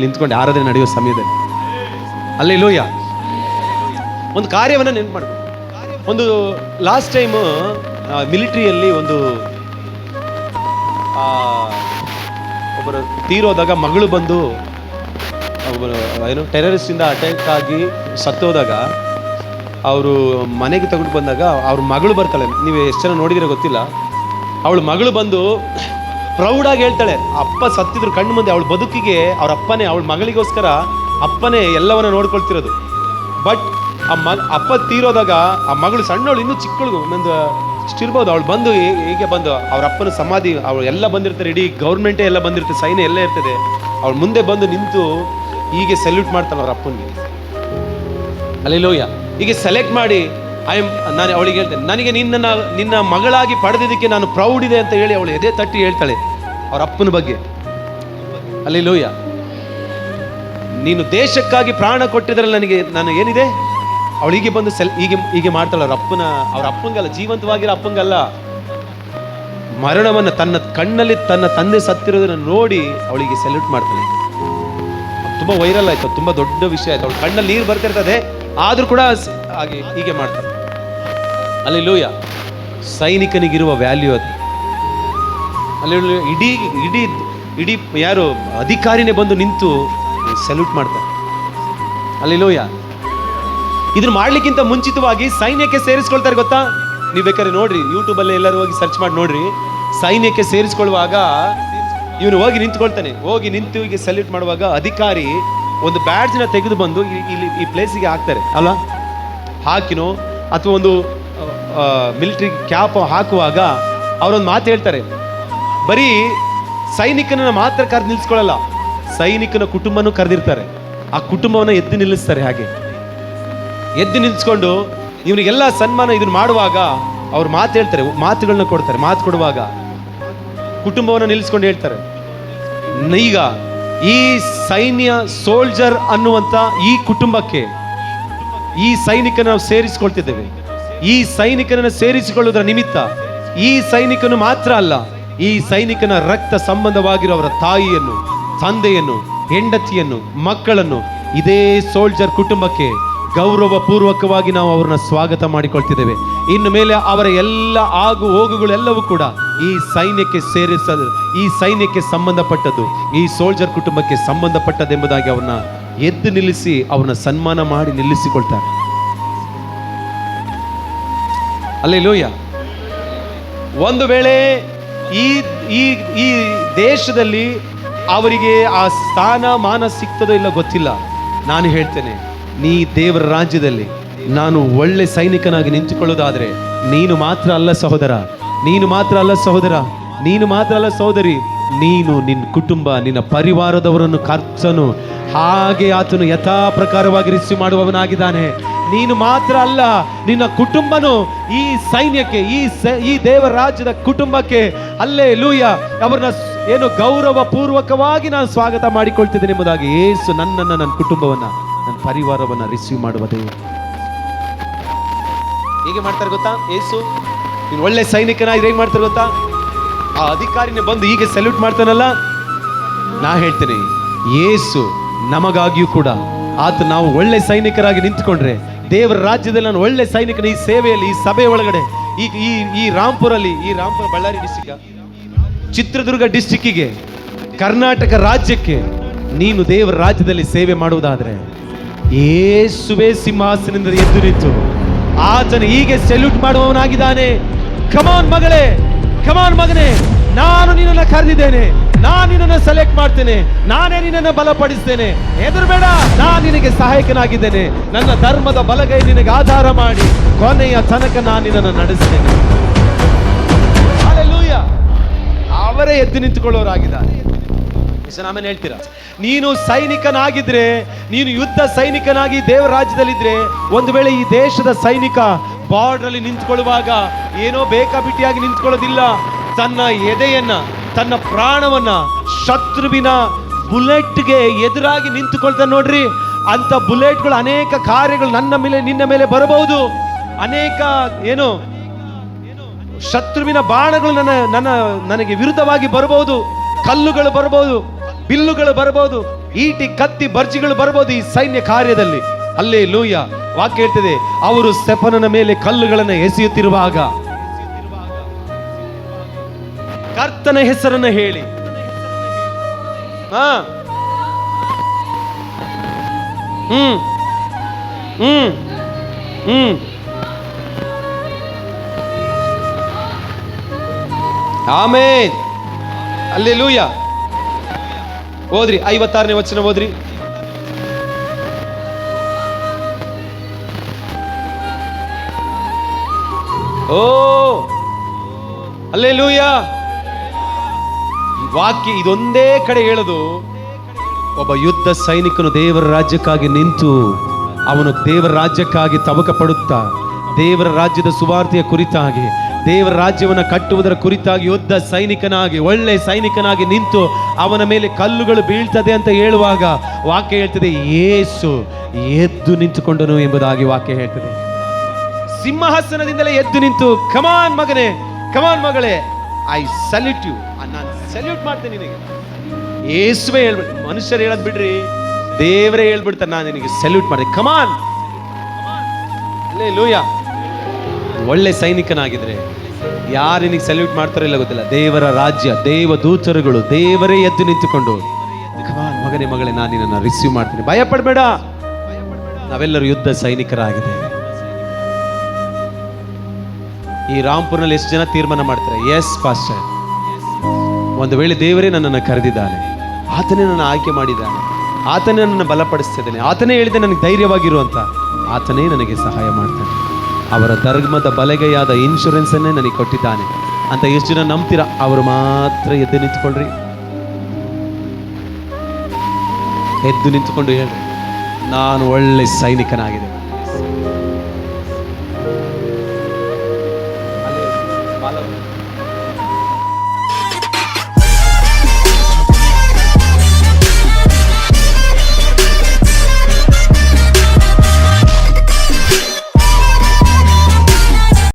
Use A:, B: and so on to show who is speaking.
A: ನಿಂತ್ಕೊಂಡು ಆರಾಧನೆ ನಡೆಯುವ ಸಮಯದಲ್ಲಿ ಅಲ್ಲೇಲೂಯ ಒಂದು ಕಾರ್ಯವನ್ನು ನೆನ್ಪು ಮಾಡಬೇಕು. ಒಂದು ಲಾಸ್ಟ್ ಟೈಮು ಮಿಲಿಟ್ರಿಯಲ್ಲಿ ಒಂದು ಒಬ್ಬರು ತೀರೋದಾಗ ಮಗಳು ಬಂದು ಟೆರರಿಸ್ಟಿಂದ ಅಟ್ಯಾಕ್ ಆಗಿ ಸತ್ತೋದಾಗ ಅವರು ಮನೆಗೆ ತಗೊಂಡು ಬಂದಾಗ ಅವ್ರ ಮಗಳು ಬರ್ತಾಳೆ. ನೀವು ಎಷ್ಟು ಜನ ನೋಡಿದ್ರೆ ಗೊತ್ತಿಲ್ಲ. ಅವಳು ಮಗಳು ಬಂದು ಪ್ರೌಡಾಗಿ ಹೇಳ್ತಾಳೆ, ಅಪ್ಪ ಸತ್ತಿದ್ರು ಕಣ್ಣು ಮುಂದೆ. ಅವಳ ಬದುಕಿಗೆ ಅವ್ರ ಅಪ್ಪನೇ, ಅವಳ ಮಗಳಿಗೋಸ್ಕರ ಅಪ್ಪನೇ ಎಲ್ಲವನ್ನ ನೋಡ್ಕೊಳ್ತಿರೋದು. ಬಟ್ ಅಪ್ಪ ತೀರೋದಾಗ ಆ ಮಗಳು ಸಣ್ಣವಳು, ಇನ್ನೂ ಚಿಕ್ಕಳು, ಒಂದು ಇಷ್ಟಿರ್ಬೋದು. ಅವಳು ಬಂದು ಹೇಗೆ ಬಂದು ಅವ್ರ ಅಪ್ಪನ ಸಮಾಧಿ, ಅವಳು ಎಲ್ಲ ಬಂದಿರ್ತಾರೆ, ಇಡೀ ಗೌರ್ಮೆಂಟೇ ಎಲ್ಲ ಬಂದಿರ್ತದೆ, ಸೈನ್ಯ ಎಲ್ಲ ಇರ್ತದೆ. ಅವಳು ಮುಂದೆ ಬಂದು ನಿಂತು ಹೀಗೆ ಸೆಲ್ಯೂಟ್ ಮಾಡ್ತಾಳೆ ಅವ್ರ ಅಪ್ಪನಿಗೆ. ಅಲ್ಲೇಲೂಯ. ಹೀಗೆ ಸೆಲೆಕ್ಟ್ ಮಾಡಿ ನಾನು ಅವಳಿಗೆ ಹೇಳ್ತೇನೆ, ನನಗೆ ನಿನ್ನ ಮಗಳಾಗಿ ಪಡೆದಿದ್ದಕ್ಕೆ ನಾನು ಪ್ರೌಡ್ ಇದೆ ಅಂತ ಹೇಳಿ ಅವಳು ಎದೆ ತಟ್ಟಿ ಹೇಳ್ತಾಳೆ ಅವ್ರ ಅಪ್ಪನ ಬಗ್ಗೆ. ಅಲ್ಲೇಲೂಯ. ನೀನು ದೇಶಕ್ಕಾಗಿ ಪ್ರಾಣ ಕೊಟ್ಟಿದ್ರಲ್ಲಿ ನಾನು ಏನಿದೆ. ಅವಳು ಹೀಗೆ ಬಂದು ಹೀಗೆ ಮಾಡ್ತಾಳೆ ಅವ್ರ ಅಪ್ಪಂಗಲ್ಲ, ಜೀವಂತವಾಗಿರೋ ಅಪ್ಪಂಗಲ್ಲ, ಮರಣವನ್ನು ತನ್ನ ಕಣ್ಣಲ್ಲಿ ತನ್ನ ತಂದೆ ಸತ್ತಿರೋದನ್ನು ನೋಡಿ ಅವಳಿಗೆ ಸೆಲ್ಯೂಟ್ ಮಾಡ್ತಾಳೆ. ತುಂಬ ವೈರಲ್ ಆಯ್ತು, ತುಂಬ ದೊಡ್ಡ ವಿಷಯ ಆಯ್ತು. ಅವಳು ಕಣ್ಣಲ್ಲಿ ನೀರು ಬರ್ತಿರ್ತದೆ, ಆದ್ರೂ ಕೂಡ ಹಾಗೆ ಹೀಗೆ ಮಾಡ್ತಾರೆ. ಅಲ್ಲೇಲೂಯ. ಸೈನಿಕನಿಗಿರುವ ವ್ಯಾಲ್ಯೂ ಅದು. ಅಲ್ಲಿ ಇಡೀ ಇಡೀ ಇಡೀ ಯಾರು ಅಧಿಕಾರಿನೇ ಬಂದು ನಿಂತು ಸೆಲ್ಯೂಟ್ ಮಾಡ್ತಾರೆ. ಅಲ್ಲೇಲೂಯ. ಇದನ್ನ ಮಾಡ್ಲಿಕ್ಕಿಂತ ಮುಂಚಿತವಾಗಿ ಸೈನ್ಯಕ್ಕೆ ಸೇರಿಸ್ಕೊಳ್ತಾರೆ ಗೊತ್ತಾ? ನೀವು ಬೇಕಾದ್ರೆ ನೋಡ್ರಿ, ಯೂಟ್ಯೂಬಲ್ಲಿ ಎಲ್ಲರೂ ಹೋಗಿ ಸರ್ಚ್ ಮಾಡಿ ನೋಡ್ರಿ. ಸೈನ್ಯಕ್ಕೆ ಸೇರಿಸ್ಕೊಳ್ಳುವಾಗ ಇವನು ಹೋಗಿ ನಿಂತ್ಕೊಳ್ತಾನೆ. ಹೋಗಿ ನಿಂತು ಹೀಗೆ ಸೆಲ್ಯೂಟ್ ಮಾಡುವಾಗ ಅಧಿಕಾರಿ ಒಂದು ಬ್ಯಾಡ್ಜ್ನ ತೆಗೆದು ಬಂದು ಇಲ್ಲಿ ಈ ಪ್ಲೇಸಿಗೆ ಹಾಕ್ತಾರೆ ಅಲ್ಲ, ಹಾಕಿನೋ ಅಥವಾ ಒಂದು ಮಿಲಿಟರಿ ಕ್ಯಾಪ್ ಹಾಕುವಾಗ ಅವರೊಂದು ಮಾತು ಹೇಳ್ತಾರೆ. ಬರೀ ಸೈನಿಕನ ಮಾತ್ರ ಕರೆದು ನಿಲ್ಲಿಸ್ಕೊಳ್ಳಲ್ಲ, ಸೈನಿಕನ ಕುಟುಂಬನೂ ಕರೆದಿರ್ತಾರೆ. ಆ ಕುಟುಂಬವನ್ನು ಎದ್ದು ನಿಲ್ಲಿಸ್ತಾರೆ. ಹಾಗೆ ಎದ್ದು ನಿಲ್ಲಿಸ್ಕೊಂಡು ಇವನಿಗೆಲ್ಲ ಸನ್ಮಾನ ಇದನ್ನು ಮಾಡುವಾಗ ಅವ್ರು ಮಾತು ಹೇಳ್ತಾರೆ, ಮಾತುಗಳನ್ನ ಕೊಡ್ತಾರೆ. ಮಾತು ಕೊಡುವಾಗ ಕುಟುಂಬವನ್ನು ನಿಲ್ಲಿಸ್ಕೊಂಡು ಹೇಳ್ತಾರೆ, ಈಗ ಈ ಸೈನ್ಯ ಸೋಲ್ಜರ್ ಅನ್ನುವಂಥ ಈ ಕುಟುಂಬಕ್ಕೆ ಈ ಸೈನಿಕನ ನಾವು ಸೇರಿಸಿಕೊಳ್ತಿದ್ದೇವೆ. ಈ ಸೈನಿಕನನ್ನು ಸೇರಿಸಿಕೊಳ್ಳುವುದರ ನಿಮಿತ್ತ ಈ ಸೈನಿಕನು ಮಾತ್ರ ಅಲ್ಲ, ಈ ಸೈನಿಕನ ರಕ್ತ ಸಂಬಂಧವಾಗಿರೋ ಅವರ ತಾಯಿಯನ್ನು, ತಂದೆಯನ್ನು, ಹೆಂಡತಿಯನ್ನು, ಮಕ್ಕಳನ್ನು ಇದೇ ಸೋಲ್ಜರ್ ಕುಟುಂಬಕ್ಕೆ ಗೌರವ ಪೂರ್ವಕವಾಗಿ ನಾವು ಅವರನ್ನ ಸ್ವಾಗತ ಮಾಡಿಕೊಳ್ತಿದ್ದೇವೆ. ಇನ್ನು ಮೇಲೆ ಅವರ ಎಲ್ಲ ಆಗು ಹೋಗುಗಳೆಲ್ಲವೂ ಕೂಡ ಈ ಸೈನ್ಯಕ್ಕೆ ಈ ಸೈನ್ಯಕ್ಕೆ ಸಂಬಂಧಪಟ್ಟದ್ದು, ಈ ಸೋಲ್ಜರ್ ಕುಟುಂಬಕ್ಕೆ ಸಂಬಂಧಪಟ್ಟದೆಂಬುದಾಗಿ ಅವ್ರನ್ನ ಎದ್ದು ನಿಲ್ಲಿಸಿ ಅವ್ರನ್ನ ಸನ್ಮಾನ ಮಾಡಿ ನಿಲ್ಲಿಸಿಕೊಳ್ತಾರೆ. ಅಲ್ಲೇಲೂಯ. ಒಂದು ವೇಳೆ ಈ ದೇಶದಲ್ಲಿ ಅವರಿಗೆ ಆ ಸ್ಥಾನ ಮಾನ ಸಿಗ್ತದೋ ಇಲ್ಲ ಗೊತ್ತಿಲ್ಲ. ನಾನು ಹೇಳ್ತೇನೆ, ನೀ ದೇವರ ರಾಜ್ಯದಲ್ಲಿ ನಾನು ಒಳ್ಳೆ ಸೈನಿಕನಾಗಿ ನಿಂತುಕೊಳ್ಳೋದಾದ್ರೆ ನೀನು ಮಾತ್ರ ಅಲ್ಲ ಸಹೋದರ, ನೀನು ಮಾತ್ರ ಅಲ್ಲ ಸಹೋದರ, ನೀನು ಮಾತ್ರ ಅಲ್ಲ ಸಹೋದರಿ, ನೀನು ನಿನ್ನ ಕುಟುಂಬ, ನಿನ್ನ ಪರಿವಾರದವರನ್ನು ಕರ್ತನು ಹಾಗೆ ಆತನು ಯಥಾ ಪ್ರಕಾರವಾಗಿ ರಿಸೀವ್ ಮಾಡುವವನಾಗಿದ್ದಾನೆ. ನೀನು ಮಾತ್ರ ಅಲ್ಲ, ನಿನ್ನ ಕುಟುಂಬನು ಈ ಸೈನ್ಯಕ್ಕೆ, ಈ ದೇವರ ರಾಜ್ಯದ ಕುಟುಂಬಕ್ಕೆ ಹಲ್ಲೆಲೂಯ ಅವರನ್ನ ಏನು ಗೌರವ ಪೂರ್ವಕವಾಗಿ ನಾನು ಸ್ವಾಗತ ಮಾಡಿಕೊಳ್ತಿದ್ದೇನೆ ಎಂಬುದಾಗಿ ಯೇಸು ನನ್ನನ್ನು, ನನ್ನ ಕುಟುಂಬವನ್ನ, ನನ್ನ ಪರಿವಾರವನ್ನ ರಿಸೀವ್ ಮಾಡುವ ದೇವರು. ಹೇಗೆ ಮಾಡ್ತಾರೆ ಗೊತ್ತಾ? ಯೇಸು ನೀನು ಒಳ್ಳೆ ಸೈನಿಕನಾಗಿ ಹೇಗೆ ಮಾಡ್ತಾರೆ ಗೊತ್ತಾ? ಆ ಅಧಿಕಾರಿನೇ ಬಂದು ಹೀಗೆ ಸೆಲ್ಯೂಟ್ ಮಾಡ್ತಾನಲ್ಲ. ನಾ ಹೇಳ್ತೇನೆ, ಯೇಸು ನಮಗಾಗಿಯೂ ಕೂಡ ಆತ ನಾವು ಒಳ್ಳೆ ಸೈನಿಕರಾಗಿ ನಿಂತ್ಕೊಂಡ್ರೆ ದೇವರ ರಾಜ್ಯದಲ್ಲಿ ನಾನು ಒಳ್ಳೆ ಸೈನಿಕನ ಈ ಸೇವೆಯಲ್ಲಿ, ಈ ಸಭೆ ಒಳಗಡೆ, ಈ ರಾಂಪುರ ಬಳ್ಳಾರಿ ಡಿಸ್ಟಿಕ್, ಚಿತ್ರದುರ್ಗ ಡಿಸ್ಟಿಕ್ಕಿಗೆ, ಕರ್ನಾಟಕ ರಾಜ್ಯಕ್ಕೆ ನೀನು ದೇವರ ರಾಜ್ಯದಲ್ಲಿ ಸೇವೆ ಮಾಡುವುದಾದ್ರೆ ಯೇಸುವೇ ಸಿಂಹಾಸನದಿಂದ ಎದ್ದು ನಿಂತು ಆತನು ಹೀಗೆ ಸೆಲ್ಯೂಟ್ ಮಾಡುವವನಾಗಿದ್ದಾನೆ. ಕಮಾನ್ ಮಗಳೇ, ಕಮಾನ್ ಮಗನೇ, ನಾನು ನಿನ್ನನ್ನು ಕರೆದಿದ್ದೇನೆ, ನಾನು ನಿನ್ನನ್ನು ಸೆಲೆಕ್ಟ್ ಮಾಡ್ತೇನೆ, ನಾನೇ ನಿನ್ನನ್ನು ಬಲಪಡಿಸ್ತೇನೆ, ಹೆದರಬೇಡ, ನಾನು ನಿನಗೆ ಸಹಾಯಕನಾಗಿದ್ದೇನೆ, ನನ್ನ ಧರ್ಮದ ಬಲಗೈ ನಿನಗೆ ಆಧಾರ ಮಾಡಿ ಕೊನೆಯ ತನಕ ನಾನು ನಿನ್ನನ್ನು ನಡೆಸ್ತೇನೆ. ಹಲ್ಲೆಲೂಯ. ಅವರೇ ಎದ್ದು ನಿಂತುಕೊಳ್ಳೋರಾಗಿದ್ದಾರೆ. ಆಮೇಲೆ ಹೇಳ್ತೀರಾ, ನೀನು ಸೈನಿಕನಾಗಿದ್ರೆ, ನೀನು ಯುದ್ಧ ಸೈನಿಕನಾಗಿ ದೇವರ ರಾಜ್ಯದಲ್ಲಿದ್ರೆ, ಒಂದು ವೇಳೆ ಈ ದೇಶದ ಸೈನಿಕ ಬಾರ್ಡರ್ ಅಲ್ಲಿ ನಿಂತ್ಕೊಳ್ಳುವಾಗ ಏನೋ ಬೇಕಾಬಿಟ್ಟಿಯಾಗಿ ನಿಂತ್ಕೊಳ್ಳೋದಿಲ್ಲ, ತನ್ನ ಎದೆಯನ್ನ, ತನ್ನ ಪ್ರಾಣವನ್ನ ಶತ್ರುವಿನ ಬುಲೆಟ್ಗೆ ಎದುರಾಗಿ ನಿಂತುಕೊಳ್ತಾನೆ. ನೋಡ್ರಿ, ಅಂತ ಬುಲೆಟ್ಗಳು, ಅನೇಕ ಕಾರ್ಯಗಳು ನನ್ನ ಮೇಲೆ, ನಿನ್ನ ಮೇಲೆ ಬರಬಹುದು. ಅನೇಕ ಏನು ಶತ್ರುವಿನ ಬಾಣಗಳು ನನಗೆ ವಿರುದ್ಧವಾಗಿ ಬರಬಹುದು, ಕಲ್ಲುಗಳು ಬರಬಹುದು, ಬಿಲ್ಲುಗಳು ಬರಬಹುದು, ಈಟಿ ಕತ್ತಿ ಬರ್ಜಿಗಳು ಬರ್ಬೋದು ಈ ಸೈನ್ಯ ಕಾರ್ಯದಲ್ಲಿ. ಅಲ್ಲೇ ಲೂಯ ವಾಕ್ಯ ಹೇಳ್ತದೆ, ಅವರು ಸ್ಟೆಫನನ ಮೇಲೆ ಕಲ್ಲುಗಳನ್ನು ಎಸೆಯುತ್ತಿರುವಾಗ ಕರ್ತನ ಹೆಸರನ್ನು ಹೇಳಿ ಆಮೇನ್. ಹಲ್ಲೆಲೂಯ. ಓದ್ರಿ 56ನೇ ವಚನ ಓದ್ರಿ. ಓ ಹಲ್ಲೆಲೂಯ. ಈ ವಾಕ್ಯ ಇದೊಂದೇ ಕಡೆ ಹೇಳೋದು, ಒಬ್ಬ ಯುದ್ಧ ಸೈನಿಕನು ದೇವರ ರಾಜ್ಯಕ್ಕಾಗಿ ನಿಂತು ಅವನು ದೇವರ ರಾಜ್ಯಕ್ಕಾಗಿ ತವಕ ಪಡುತ್ತಾ ದೇವರ ರಾಜ್ಯದ ಸುವಾರ್ತೆಯ ಕುರಿತಾಗಿ ದೇವರ ರಾಜ್ಯವನ್ನು ಕಟ್ಟುವುದರ ಕುರಿತಾಗಿ ಯುದ್ಧ ಸೈನಿಕನಾಗಿ ಒಳ್ಳೆ ಸೈನಿಕನಾಗಿ ನಿಂತು ಅವನ ಮೇಲೆ ಕಲ್ಲುಗಳು ಬೀಳ್ತದೆ ಅಂತ ಹೇಳುವಾಗ ವಾಕ್ಯ ಹೇಳ್ತದೆ, ಯೇಸು ಎದ್ದು ನಿಂತುಕೊಂಡನು ಎಂಬುದಾಗಿ ವಾಕ್ಯ ಹೇಳ್ತದೆ. ಸಿಂಹಾಸನದಿಂದಲೇ ಎದ್ದು ನಿಂತು, ಕಮಾನ್ ಮಗನೇ, ಕಮಾನ್ ಮಗಳೇ, ಐ ಸಲ್ಯೂಟ್ ಯು, ನಾನು ಸಲ್ಯೂಟ್ ಮಾಡ್ತೇನೆ ನಿನಗೆ. ಯೇಸುವೇ ಹೇಳ್ಬಿಟ್ಟು, ಮನುಷ್ಯರು ಹೇಳದ್ ಬಿಡ್ರಿ, ದೇವರೇ ಹೇಳ್ಬಿಡ್ತಾರೆ, ನಾನು ನಿನಗೆ ಸಲ್ಯೂಟ್ ಮಾಡಿದೆ, ಕಮಾನ್. ಹಲ್ಲೆಲೂಯಾ. ಒಳ್ಳೆ ಸೈನಿಕನಾಗಿದ್ರೆ ಯಾರು ನಿನಗೆ ಸಲ್ಯೂಟ್ ಮಾಡ್ತಾರೋ ಇಲ್ಲ ಗೊತ್ತಿಲ್ಲ, ದೇವರ ರಾಜ್ಯ, ದೇವ ದೂತರುಗಳು, ದೇವರೇ ಎದ್ದು ನಿಂತುಕೊಂಡು, ಕಮಾನ್ ಮಗನೇ ಮಗಳೇ, ನಾನು ನಿನ್ನನ್ನು ರಿಸೀವ್ ಮಾಡ್ತೀನಿ, ಭಯ ಪಡಬೇಡ. ನಾವೆಲ್ಲರೂ ಯುದ್ಧ ಸೈನಿಕರಾಗಿದ್ದೇವೆ. ಈ ರಾಂಪುರ್ನಲ್ಲಿ ಎಷ್ಟು ಜನ ತೀರ್ಮಾನ ಮಾಡ್ತಾರೆ, ಎಸ್ ಪಾಸ್ಟರ್, ಒಂದು ವೇಳೆ ದೇವರೇ ನನ್ನನ್ನು ಕರೆದಿದ್ದಾನೆ, ಆತನೇ ನನ್ನ ಆಯ್ಕೆ ಮಾಡಿದ್ದಾನೆ, ಆತನೇ ನನ್ನನ್ನು ಬಲಪಡಿಸ್ತಿದ್ದಾನೆ, ಆತನೇ ಹೇಳಿದೆ ನನಗೆ ಧೈರ್ಯವಾಗಿರುವಂತ, ಆತನೇ ನನಗೆ ಸಹಾಯ ಮಾಡ್ತಾನೆ, ಅವರ ಧರ್ಮದ ಬಲಗೈಯಾದ ಇನ್ಶೂರೆನ್ಸನ್ನೇ ನನಗೆ ಕೊಟ್ಟಿದ್ದಾನೆ ಅಂತ ಎಷ್ಟು ಜನ ನಂಬ್ತೀರಾ? ಅವರು ಮಾತ್ರ ಎದ್ದು ನಿಂತ್ಕೊಳ್ರಿ, ಎದ್ದು ನಿಂತ್ಕೊಂಡು ಹೇಳ್ರಿ, ನಾನು ಒಳ್ಳೆ ಸೈನಿಕನಾಗಿದೆ.